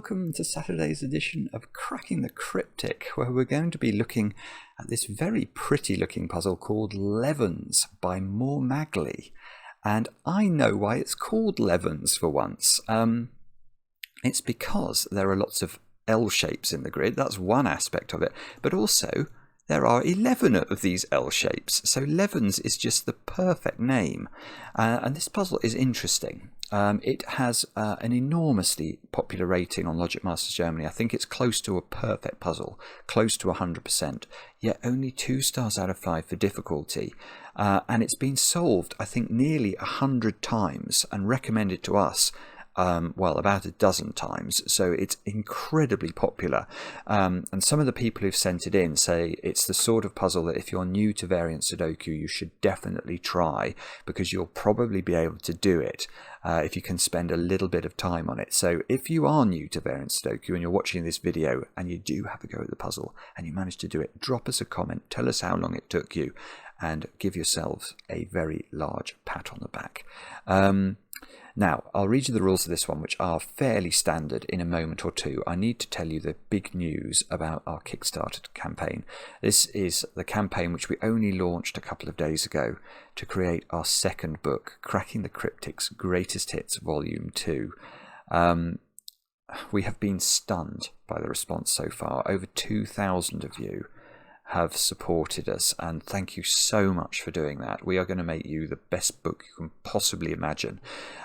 welcome to Saturday's edition of Cracking the Cryptic, where we're going to be looking at this very pretty looking puzzle called Levens by Mormagli. And I know why it's called Levens for once. It's because there are lots of L shapes in the grid. That's one aspect of it. But also there are 11 of these L shapes. So Levens is just the perfect name. And this puzzle is interesting. It has an enormously popular rating on Logic Masters Germany. I think it's close to a perfect puzzle, close to 100%, yet only 2 stars out of 5 for difficulty. And it's been solved, I think, nearly 100 times and recommended to us. Well, about a dozen times, so it's incredibly popular. And some of the people who've sent it in say it's the sort of puzzle that if you're new to variant Sudoku, you should definitely try, because you'll probably be able to do it if you can spend a little bit of time on it. So if you are new to variant Sudoku and you're watching this video and you do have a go at the puzzle and you manage to do it, drop us a comment, tell us how long it took you, and give yourselves a very large pat on the back. Now, I'll read you the rules of this one, which are fairly standard in a moment or two. I need to tell you the big news about our Kickstarter campaign. This is the campaign which we only launched a couple of days ago to create our second book, Cracking the Cryptic's Greatest Hits Volume 2. We have been stunned by the response so far. Over 2,000 of you have supported us, and thank you so much for doing that. We are going to make you the best book you can possibly imagine.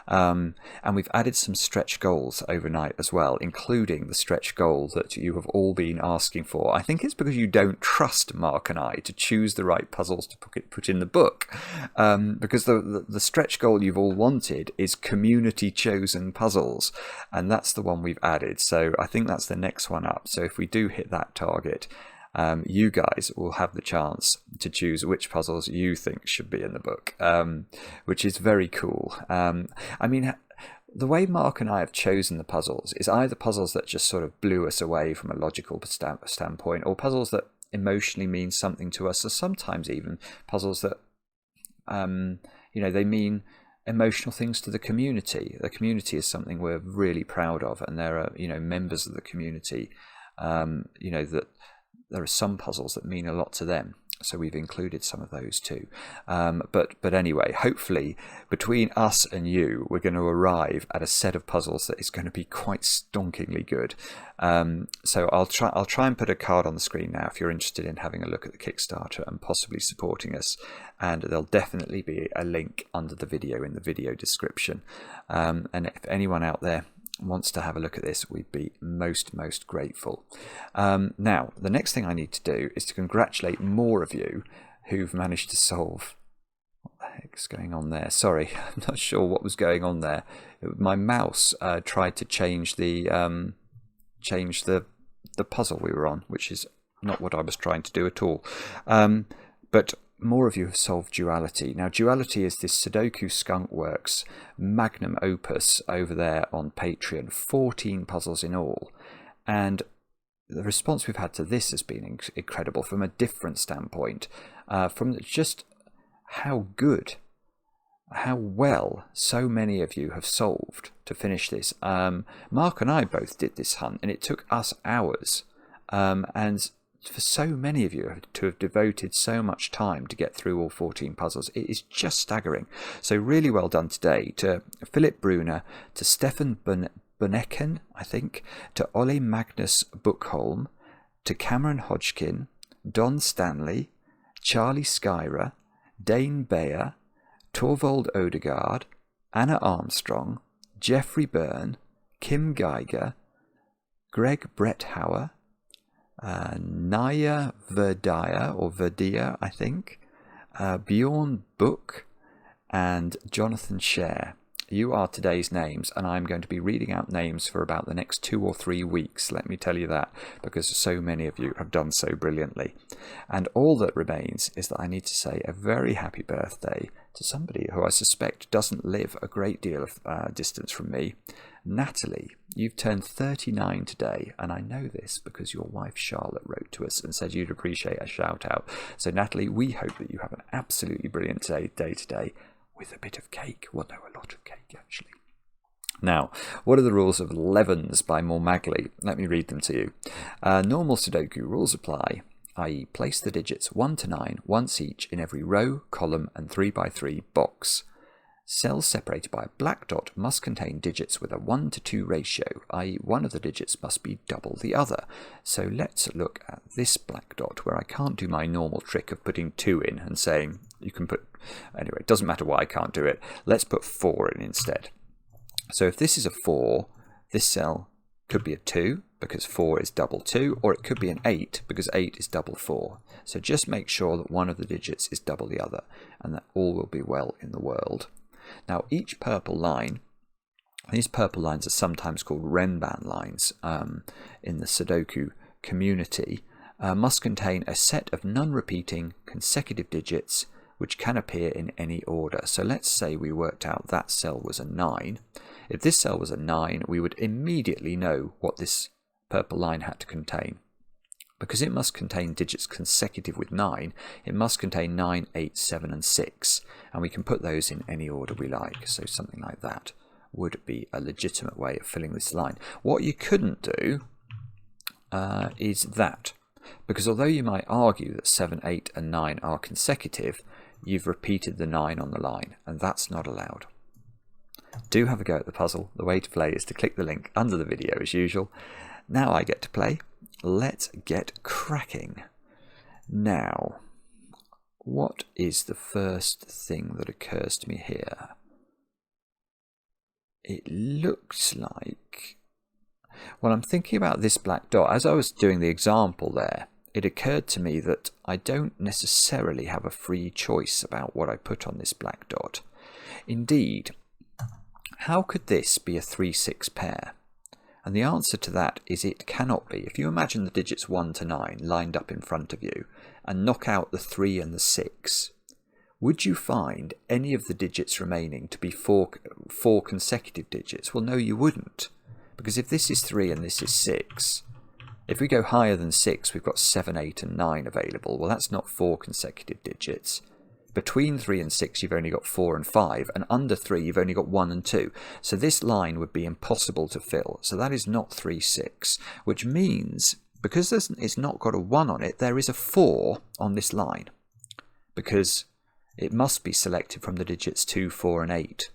And we've added some stretch goals overnight as well, including the stretch goal that you have all been asking for. I think it's because you don't trust Mark and I to choose the right puzzles to put in the book, because the stretch goal you've all wanted is community chosen puzzles, and that's the one we've added. So I think that's the next one up. So if we do hit that target, you guys will have the chance to choose which puzzles you think should be in the book, which is very cool. I mean, the way Mark and I have chosen the puzzles is either puzzles that just sort of blew us away from a logical standpoint, or puzzles that emotionally mean something to us, or sometimes even puzzles that, they mean emotional things to the community. The community is something we're really proud of, and there are, members of the community, that there are some puzzles that mean a lot to them, so we've included some of those too. But anyway, hopefully between us and you, we're going to arrive at a set of puzzles that is going to be quite stonkingly good. So I'll try and put a card on the screen now if you're interested in having a look at the Kickstarter and possibly supporting us, and there'll definitely be a link under the video in the video description. And if anyone out there wants to have a look at this, we'd be most grateful. Now, the next thing I need to do is to congratulate more of you who've managed to solve. What the heck's going on there? Sorry, I'm not sure what was going on there. My mouse tried to change the puzzle we were on, which is not what I was trying to do at all. But more of you have solved Duality. Now, Duality is this Sudoku Skunk Works magnum opus over there on Patreon. 14 puzzles in all. And the response we've had to this has been incredible from a different standpoint. From just how good, how well so many of you have solved to finish this. Mark and I both did this hunt, and it took us hours. And for so many of you to have devoted so much time to get through all 14 puzzles, it is just staggering. So really well done today to Philip Brunner, to Stefan Bonnecken, I think, to Ole Magnus Buchholm, to Cameron Hodgkin, Don Stanley, Charlie Skyra, Dane Bayer, Torvald Odegaard, Anna Armstrong, Jeffrey Byrne, Kim Geiger, Greg Bretthauer, Naya Verdia, I think, Bjorn Book, and Jonathan Scher. You are today's names, and I'm going to be reading out names for about the next 2 or 3 weeks, let me tell you that, because so many of you have done so brilliantly. And all that remains is that I need to say a very happy birthday to somebody who I suspect doesn't live a great deal of distance from me. Natalie, you've turned 39 today, and I know this because your wife Charlotte wrote to us and said you'd appreciate a shout out. So Natalie, we hope that you have an absolutely brilliant day today, with a bit of cake. Well, no, a lot of cake actually. Now, what are the rules of Levens by Mormagli? Let me read them to you. Normal Sudoku rules apply, i.e. place the digits 1 to 9 once each in every row, column and 3x3 box. Cells separated by a black dot must contain digits with a 1 to 2 ratio, i.e. one of the digits must be double the other. So let's look at this black dot where I can't do my normal trick of putting 2 in and saying you can put... Anyway, it doesn't matter why I can't do it. Let's put 4 in instead. So if this is a 4, this cell could be a 2 because 4 is double 2, or it could be an 8 because 8 is double 4. So just make sure that one of the digits is double the other and that all will be well in the world. Now each purple line, these purple lines are sometimes called Renban lines in the Sudoku community, must contain a set of non-repeating consecutive digits which can appear in any order. So let's say we worked out that cell was a 9. If this cell was a 9, we would immediately know what this purple line had to contain. Because it must contain digits consecutive with 9, it must contain 9, 8, 7 and 6. And we can put those in any order we like. So something like that would be a legitimate way of filling this line. What you couldn't do is that. Because although you might argue that 7, 8 and 9 are consecutive, you've repeated the 9 on the line, and that's not allowed. Do have a go at the puzzle. The way to play is to click the link under the video as usual. Now I get to play. Let's get cracking. Now, what is the first thing that occurs to me here? It looks like... Well, I'm thinking about this black dot. As I was doing the example there, it occurred to me that I don't necessarily have a free choice about what I put on this black dot. Indeed, how could this be a 3-6 pair? And the answer to that is it cannot be. If you imagine the digits 1 to 9 lined up in front of you and knock out the 3 and the 6, would you find any of the digits remaining to be four consecutive digits? Well, no, you wouldn't. Because if this is 3 and this is 6, if we go higher than 6, we've got 7, 8 and 9 available. Well, that's not 4 consecutive digits. Between 3 and 6, you've only got 4 and 5, and under 3, you've only got 1 and 2. So this line would be impossible to fill. So that is not 3, 6, which means, because it's not got a 1 on it, there is a 4 on this line, because it must be selected from the digits 2, 4 and 8.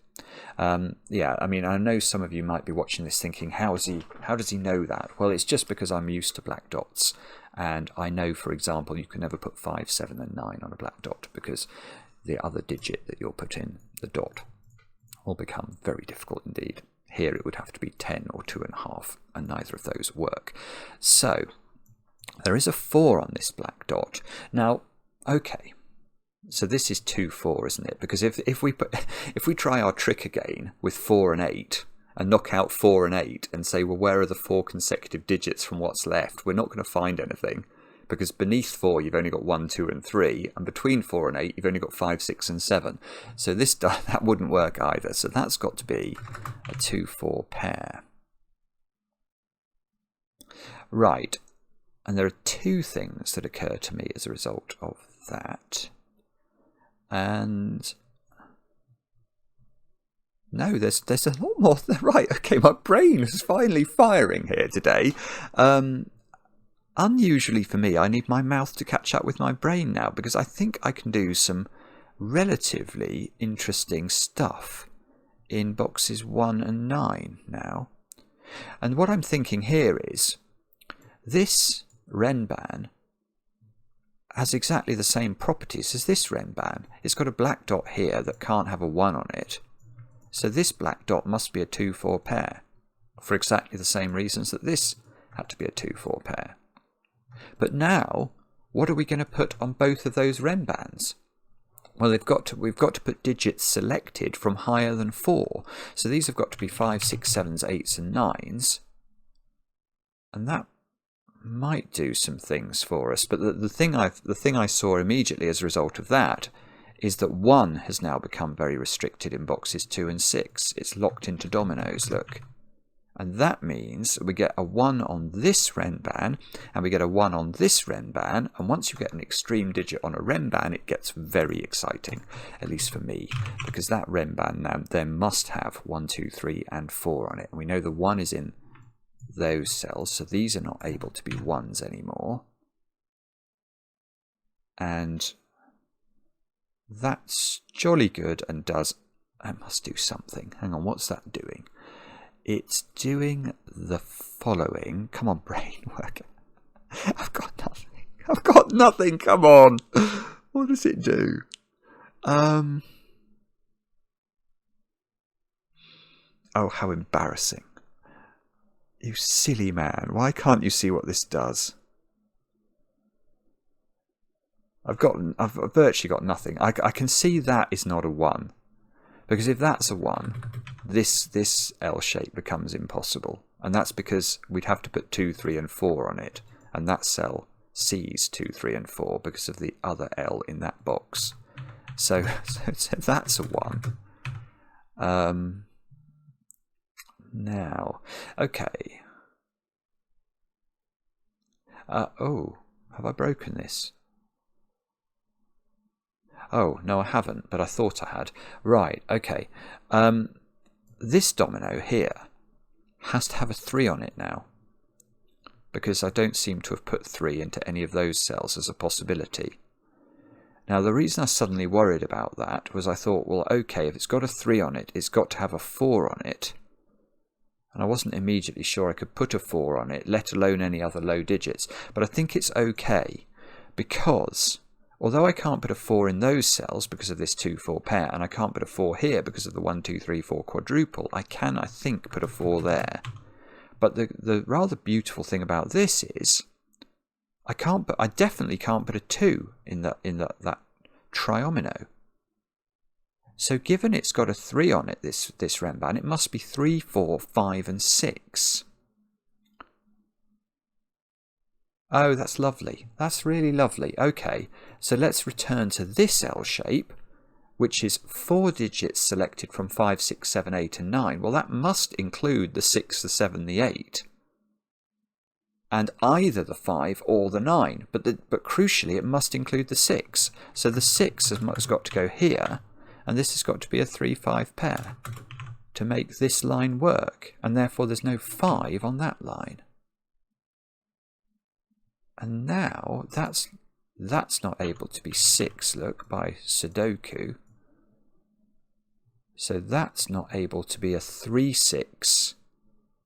Yeah, I mean, I know some of you might be watching this thinking, how does he know that? Well, it's just because I'm used to black dots. And I know, for example, you can never put 5, 7 and 9 on a black dot because the other digit that you'll put in, the dot, will become very difficult indeed. Here it would have to be 10 or 2.5, and neither of those work. So there is a 4 on this black dot. Now, okay, so this is 2, 4, isn't it? Because if we try our trick again with 4 and 8, and knock out 4 and 8 and say, well, where are the 4 consecutive digits from what's left? We're not going to find anything, because beneath 4 you've only got 1, 2 and 3, and between 4 and 8 you've only got 5, 6 and 7. So that wouldn't work either. So that's got to be a 2, 4 pair. Right, and there are two things that occur to me as a result of that. And... no, there's a lot more. Right, okay, my brain is finally firing here today. Unusually for me, I need my mouth to catch up with my brain now, because I think I can do some relatively interesting stuff in boxes 1 and 9 now. And what I'm thinking here is, this Renban has exactly the same properties as this Renban. It's got a black dot here that can't have a 1 on it. So this black dot must be a 2, 4 pair, for exactly the same reasons that this had to be a 2, 4 pair. But now, what are we going to put on both of those Renbans? Well, we've got to put digits selected from higher than 4. So these have got to be 5, 6, 7s, 8s and 9s. And that might do some things for us. But the thing I saw immediately as a result of that is that 1 has now become very restricted in boxes 2 and 6. It's locked into dominoes, look. And that means we get a 1 on this Renban, and we get a 1 on this Renban. And once you get an extreme digit on a Renban, it gets very exciting, at least for me, because that Renban now then must have 1, 2, 3, and 4 on it. And we know the 1 is in those cells, so these are not able to be 1s anymore. And that's jolly good and does... I must do something. Hang on, what's that doing? It's doing the following. Come on, brain, work. I've got nothing. I've got nothing. Come on. What does it do? Oh, how embarrassing. You silly man. Why can't you see what this does? I've virtually got nothing. I can see that is not a 1. Because if that's a 1, this L shape becomes impossible. And that's because we'd have to put 2, 3, and 4 on it. And that cell sees 2, 3, and 4 because of the other L in that box. So that's a 1. Now, okay. Oh, have I broken this? Oh, no, I haven't, but I thought I had. Right, okay. This domino here has to have a 3 on it now, because I don't seem to have put 3 into any of those cells as a possibility. Now, the reason I suddenly worried about that was I thought, well, okay, if it's got a 3 on it, it's got to have a 4 on it. And I wasn't immediately sure I could put a 4 on it, let alone any other low digits. But I think it's okay, because... although I can't put a 4 in those cells because of this 2, 4 pair, and I can't put a 4 here because of the 1, 2, 3, 4 quadruple, I can, I think, put a 4 there. But the rather beautiful thing about this is I definitely can't put a 2 in that triomino. So given it's got a 3 on it, this Renban, it must be 3, 4, 5, and 6. Oh, that's lovely. That's really lovely. Okay, so let's return to this L shape, which is 4 digits selected from 5, 6, 7, 8, and 9. Well, that must include the 6, the 7, the 8, and either the 5 or the 9. But crucially, it must include the 6. So the 6 has got to go here, and this has got to be a 3, 5 pair to make this line work, and therefore there's no 5 on that line. And now that's not able to be 6, look, by sudoku. So that's not able to be a 3, 6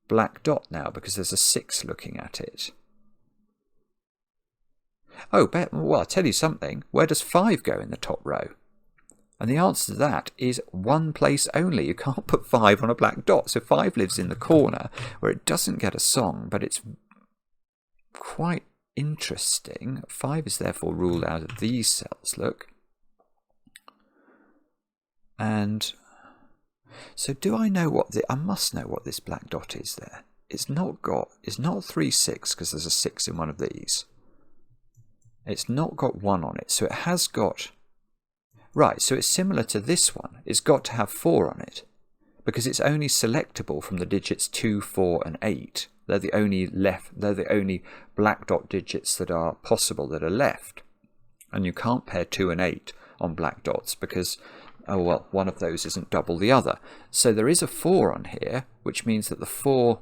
black dot now because there's a 6 looking at it. Oh, well, I'll tell you something. Where does 5 go in the top row? And the answer to that is one place only. You can't put 5 on a black dot. So 5 lives in the corner where it doesn't get a song, but it's quite interesting. 5 is therefore ruled out of these cells, look. And so do I know what I must know what this black dot is there. It's not 3, 6 because there's a 6 in one of these. It's not got 1 on it, so it has got... Right, so it's similar to this one. It's got to have 4 on it because it's only selectable from the digits 2, 4, and 8. They're the only black dot digits that are possible that are left. And you can't pair 2 and 8 on black dots because, oh well, one of those isn't double the other. So there is a 4 on here, which means that the 4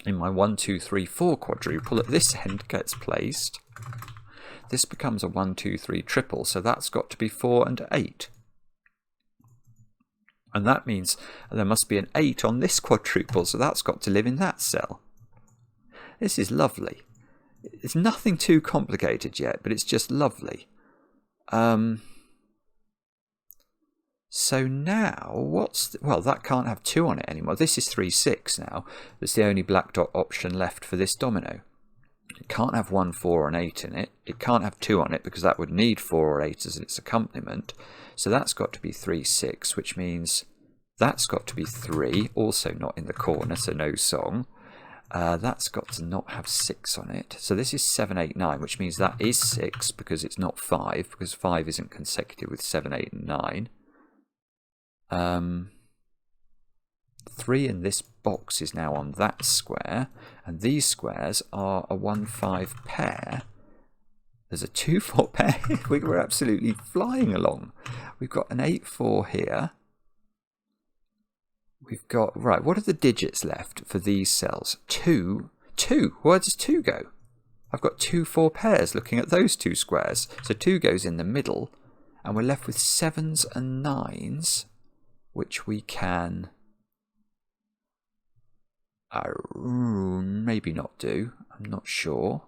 in my 1, 2, 3, 4 quadruple at this end gets placed. This becomes a 1, 2, 3 triple, so that's got to be 4 and 8. And that means there must be an 8 on this quadruple, so that's got to live in that cell. This is lovely. It's nothing too complicated yet, but it's just lovely. So now, well, that can't have 2 on it anymore. This is 3, 6 now. That's the only black dot option left for this domino. It can't have 1, 4, and 8 in it. It can't have 2 on it because that would need 4 or 8 as its accompaniment. So that's got to be 3, 6, which means that's got to be 3, also not in the corner, so no song. That's got to not have 6 on it. So this is 7, 8, 9, which means that is 6 because it's not 5, because 5 isn't consecutive with 7, 8, and 9. 3 in this box is now on that square, and these squares are a 1-5 pair. There's a 2-4 pair. We're absolutely flying along. We've got an 8-4 here. We've got, right, what are the digits left for these cells? 2. Where does 2 go? I've got 2-4 pairs looking at those 2 squares. So 2 goes in the middle, and we're left with 7s and 9s, which we can maybe not do. I'm not sure.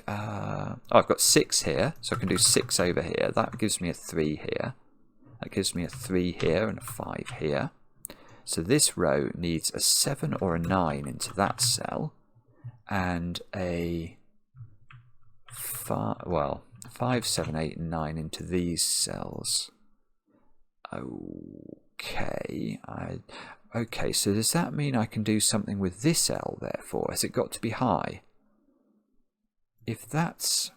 I've got 6 here, so I can do 6 over here. That gives me a 3 here. That gives me a 3 here and a 5 here. So this row needs a 7 or a 9 into that cell, and a 5, 7, 8, and 9 into these cells. Okay, okay, so does that mean I can do something with this L, therefore? Has it got to be high? If that's...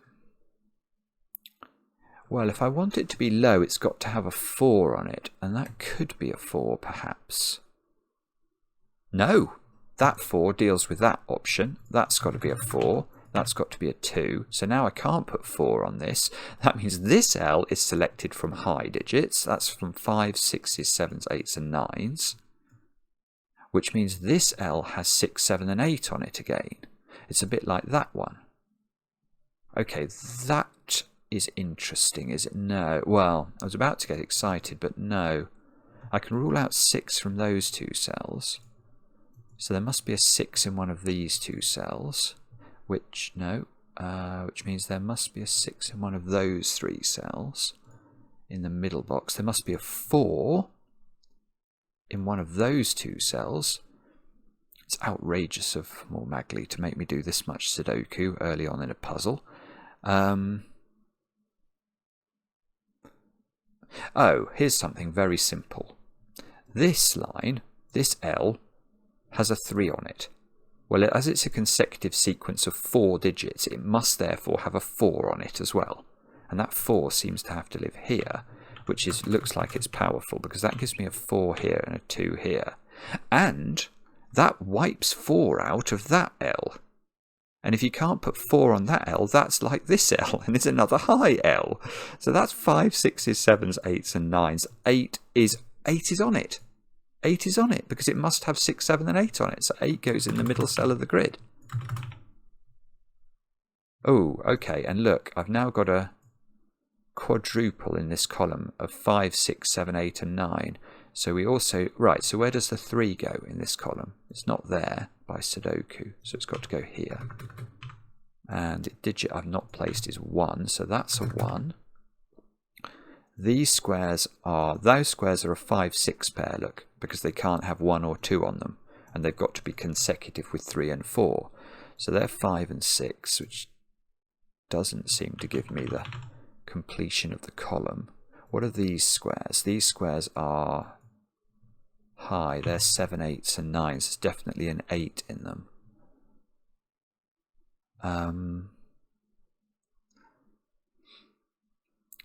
Well, if I want it to be low, it's got to have a 4 on it, and that could be a 4, perhaps. No! That 4 deals with that option. That's got to be a 4. That's got to be a 2. So now I can't put 4 on this. That means this L is selected from high digits. That's from 5s, 6s, 7s, 8s, and 9s. Which means this L has 6, 7, and 8 on it again. It's a bit like that one. Okay, that is interesting, is it? No. Well, I was about to get excited, but no. I can rule out 6 from those 2 cells. So there must be a 6 in one of these 2 cells, which means there must be a 6 in one of those 3 cells in the middle box. There must be a 4 in one of those 2 cells. It's outrageous of mormagli to make me do this much sudoku early on in a puzzle. Oh, here's something very simple. This line, this L, has a 3 on it. Well, as it's a consecutive sequence of 4 digits, it must therefore have a 4 on it as well. And that 4 seems to have to live here, which looks like it's powerful, because that gives me a 4 here and a 2 here. And that wipes 4 out of that L. And if you can't put 4 on that L, that's like this L, and it's another high L. So that's 5, 6s, 7s, 8s, and 9s. 8 is on it. 8 is on it, because it must have 6, 7, and 8 on it. So 8 goes in the middle cell of the grid. Oh, okay, and look, I've now got a quadruple in this column of 5, 6, 7, 8, and 9. So we also... Right, so where does the 3 go in this column? It's not there by Sudoku, so it's got to go here. And the digit I've not placed is 1, so that's a 1. These squares are... Those squares are a 5, 6 pair, look, because they can't have 1 or 2 on them. And they've got to be consecutive with 3 and 4. So they're 5 and 6, which doesn't seem to give me the completion of the column. What are these squares? These squares are high. They're 7, 8s, and 9s. There's definitely an 8 in them.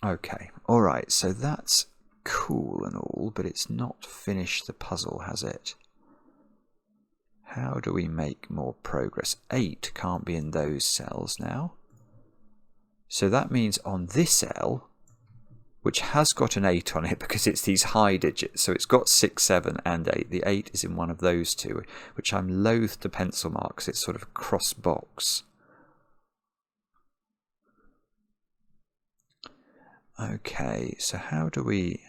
Okay, alright, so that's cool and all, but it's not finished the puzzle, has it? How do we make more progress? 8 can't be in those cells now. So that means on this L, which has got an 8 on it because it's these high digits, so it's got 6, 7, and 8. The 8 is in one of those 2, which I'm loath to pencil mark because it's sort of a cross box. Okay, so how do we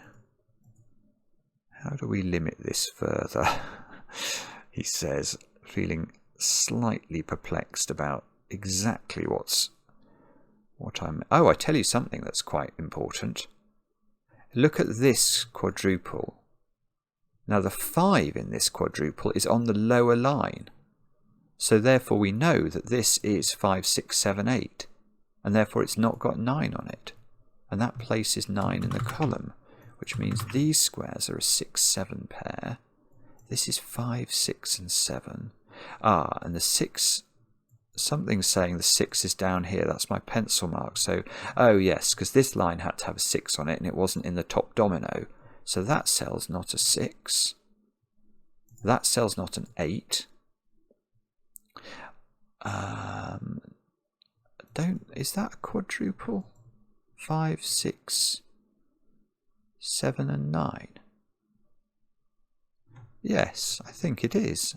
limit this further? He says, feeling slightly perplexed about exactly Oh, I tell you something that's quite important. Look at this quadruple. Now the 5 in this quadruple is on the lower line. So therefore we know that this is 5, 6, 7, 8. And therefore it's not got 9 on it. And that places 9 in the column, which means these squares are a 6, 7 pair. This is 5, 6, and 7. Ah, and the 6... Something's saying the 6 is down here. That's my pencil mark. So, oh yes, because this line had to have a 6 on it and it wasn't in the top domino. So that cell's not a 6. That cell's not an 8. Is that a quadruple? 5, 6, 7 and 9. Yes, I think it is.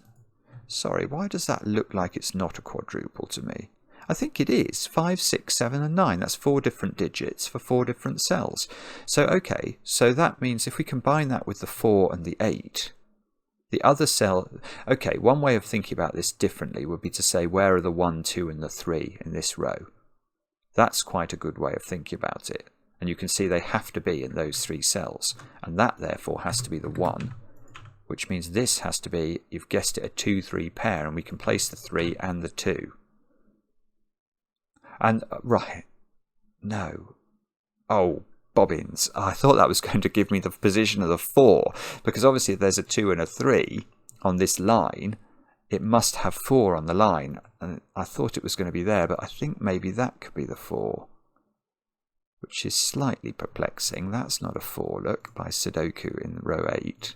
Sorry, why does that look like it's not a quadruple to me? I think it is. 5, 6, 7 and 9. That's 4 different digits for 4 different cells. So, okay, so that means if we combine that with the 4 and the 8, the other cell... Okay, one way of thinking about this differently would be to say, where are the 1, 2 and the 3 in this row? That's quite a good way of thinking about it. And you can see they have to be in those 3 cells. And that, therefore, has to be the 1, which means this has to be, you've guessed it, a 2-3 pair, and we can place the 3 and the 2. And, right, no. Oh, bobbins. I thought that was going to give me the position of the 4, because obviously if there's a 2 and a 3 on this line, it must have 4 on the line. And I thought it was going to be there, but I think maybe that could be the 4, which is slightly perplexing. That's not a 4, look, by Sudoku in row 8.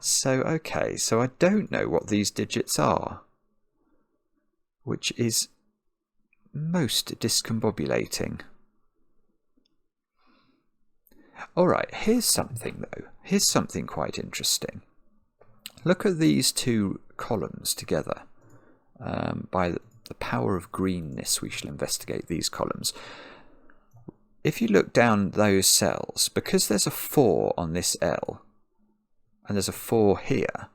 So, okay, so I don't know what these digits are, which is most discombobulating. Alright, here's something though. Here's something quite interesting. Look at these 2 columns together. By the power of greenness, we shall investigate these columns. If you look down those cells, because there's a 4 on this L, and there's a 4 here,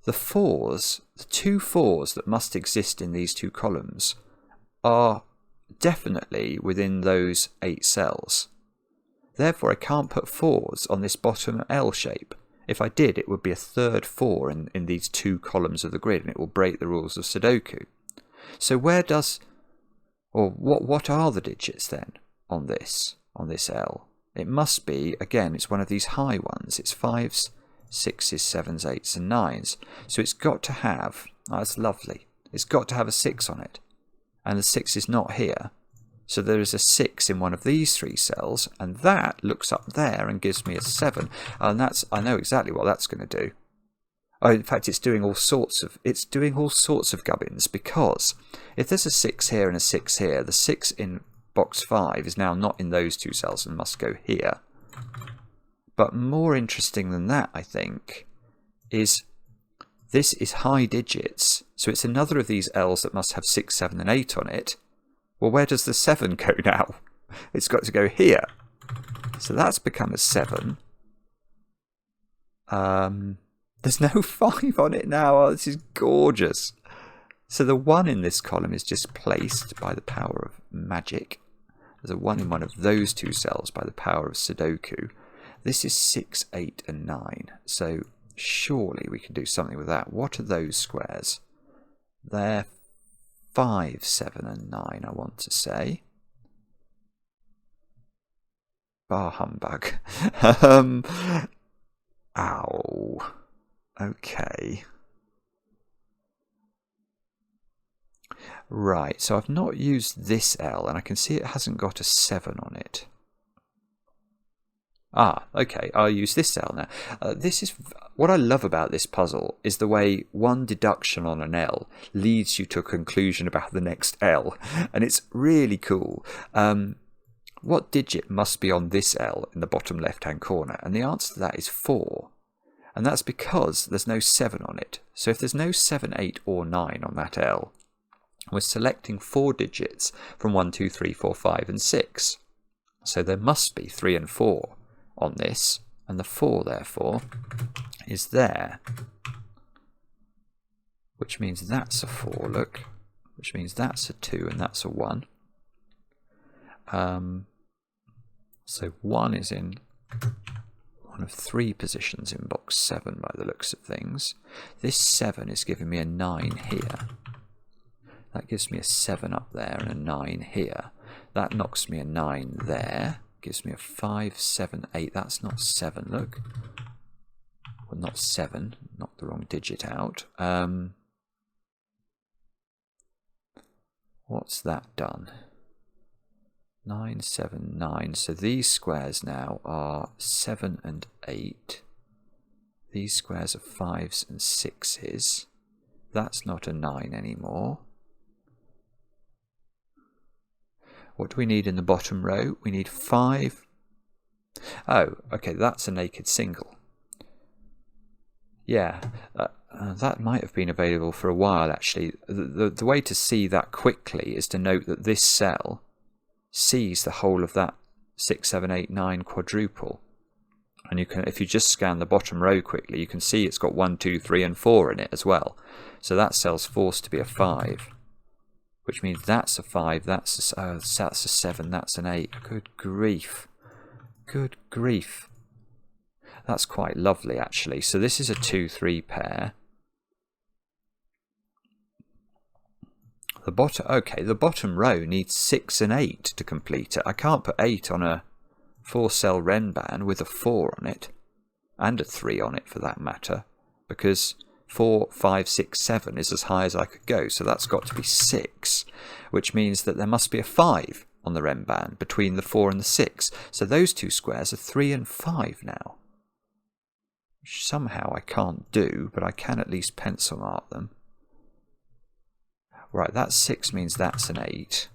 the 2 4s that must exist in these 2 columns are definitely within those 8 cells. Therefore, I can't put 4s on this bottom L shape. If I did, it would be a third 4 in these 2 columns of the grid, and it will break the rules of Sudoku. So where does, or what are the digits then on this L? It must be, again, it's one of these high ones. It's 5s, 6s, 7s, 8s and 9s. So it's got to have, oh, that's lovely, it's got to have a 6 on it. And the 6 is not here. So there is a 6 in one of these 3 cells, and that looks up there and gives me a 7. And that's, I know exactly what that's going to do. Oh, in fact, it's doing all sorts of gubbins, because if there's a 6 here and a 6 here, the 6 in box 5 is now not in those 2 cells and must go here. But more interesting than that, I think, is this is high digits. So it's another of these L's that must have 6, 7 and 8 on it. Well, where does the 7 go now? It's got to go here. So that's become a 7. There's no 5 on it now. Oh, this is gorgeous. So the 1 in this column is just placed by the power of magic. There's a 1 in one of those 2 cells by the power of Sudoku. This is 6, 8 and 9. So surely we can do something with that. What are those squares? They're 5, 7 and 9, I want to say. Bar humbug. Ow. Okay. Right, so I've not used this L, and I can see it hasn't got a 7 on it. Ah, okay, I'll use this L now. This is what I love about this puzzle, is the way one deduction on an L leads you to a conclusion about the next L, and it's really cool. What digit must be on this L in the bottom left-hand corner? And the answer to that is 4. And that's because there's no 7 on it. So if there's no 7, 8 or 9 on that L, we're selecting 4 digits from 1, 2, 3, 4, 5 and 6. So there must be 3 and 4 on this, and the 4 therefore is there, which means that's a 4, look, which means that's a 2 and that's a 1. So 1 is in one of 3 positions in box 7 by the looks of things. This 7 is giving me a 9 here. That gives me a 7 up there and a 9 here. That knocks me a 9 there. Gives me a 5, 7, 8. That's not 7, look. Well, not 7. Knocked the wrong digit out. What's that done? 9, 7, 9. So these squares now are 7 and 8. These squares are 5s and 6s. That's not a 9 anymore. What do we need in the bottom row? We need 5. Oh, okay, that's a naked single. Yeah, that might have been available for a while, actually. The way to see that quickly is to note that this cell sees the whole of that 6, 7, 8, 9 quadruple. And you can, if you just scan the bottom row quickly, you can see it's got 1, 2, 3, and 4 in it as well. So that cell's forced to be a 5, which means that's a 5, that's a 7, that's an 8. Good grief. Good grief. That's quite lovely, actually. So this is a 2-3 pair. The bottom row needs 6 and 8 to complete it. I can't put 8 on a 4-cell Renban with a 4 on it, and a 3 on it for that matter, because 4, 5, 6, 7 is as high as I could go, so that's got to be 6, which means that there must be a 5 on the Renban between the 4 and the 6. So those two squares are 3 and 5 now, which somehow I can't do, but I can at least pencil mark them. Right, that 6 means that's an 8.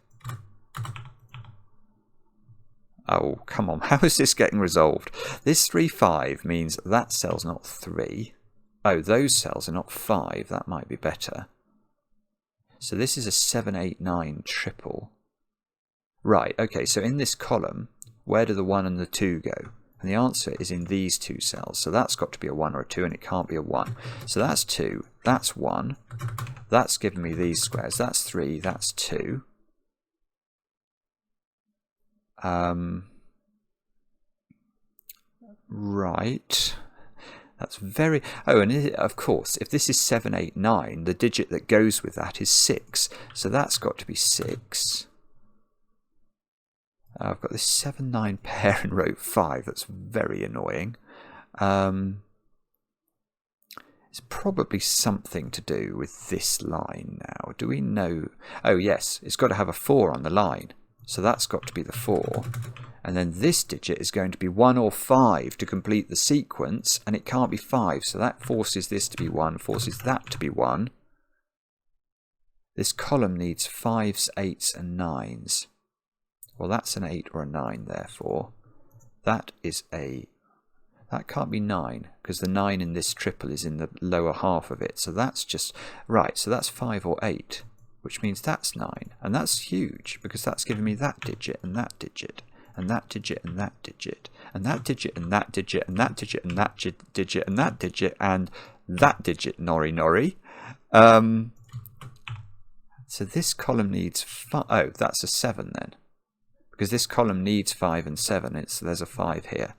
Oh, come on, how is this getting resolved? This 3, 5 means that cell's not 3. Oh, those cells are not 5, that might be better. So this is a 7, 8, 9 triple. Right, okay, so in this column, where do the 1 and the 2 go? And the answer is in these two cells. So that's got to be a 1 or a 2, and it can't be a 1. So that's 2, that's 1. That's given me these squares. That's 3, that's 2. Right. That's very... Oh, and of course, if this is 7, 8, 9, the digit that goes with that is 6. So that's got to be 6. I've got this 7, 9 pair in row 5. That's very annoying. It's probably something to do with this line now. Do we know? Oh, yes. It's got to have a 4 on the line. So that's got to be the 4. And then this digit is going to be 1 or 5 to complete the sequence. And it can't be 5. So that forces this to be 1, forces that to be 1. This column needs 5s, 8s, and 9s. Well, that's an 8 or a 9, therefore. That is a... That can't be 9, because the 9 in this triple is in the lower half of it. So that's just... Right, so that's 5 or 8, which means that's 9. And that's huge, because that's giving me that digit, and that digit, and that digit, and that digit, and that digit, and that digit, and that digit, and that digit, and that digit, and that digit, nori nori. So this column needs... Oh, that's a 7 then. Because this column needs 5 and 7, there's a 5 here.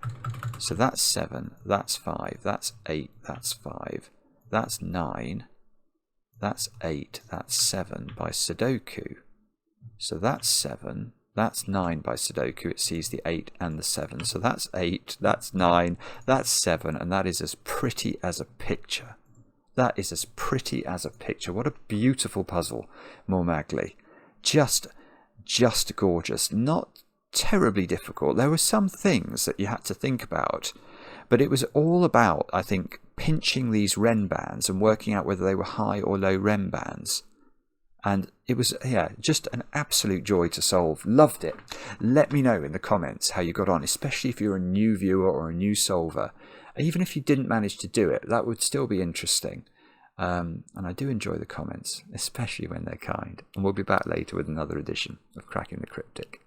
So that's 7, that's 5, that's 8, that's 5, that's 9, that's 8, that's 7 by sudoku. So that's 7, that's 9 by sudoku. It sees the 8 and the 7. So that's 8, that's 9, that's 7, and that is as pretty as a picture. That is as pretty as a picture. What a beautiful puzzle, mormagli. Just gorgeous. Not terribly difficult. There were some things that you had to think about, but it was all about, I think, pinching these Renbans and working out whether they were high or low Renbans. And it was, yeah, just an absolute joy to solve. Loved it. Let me know in the comments how you got on, especially if you're a new viewer or a new solver. Even if you didn't manage to do it, that would still be interesting. And I do enjoy the comments, especially when they're kind. And we'll be back later with another edition of Cracking the Cryptic.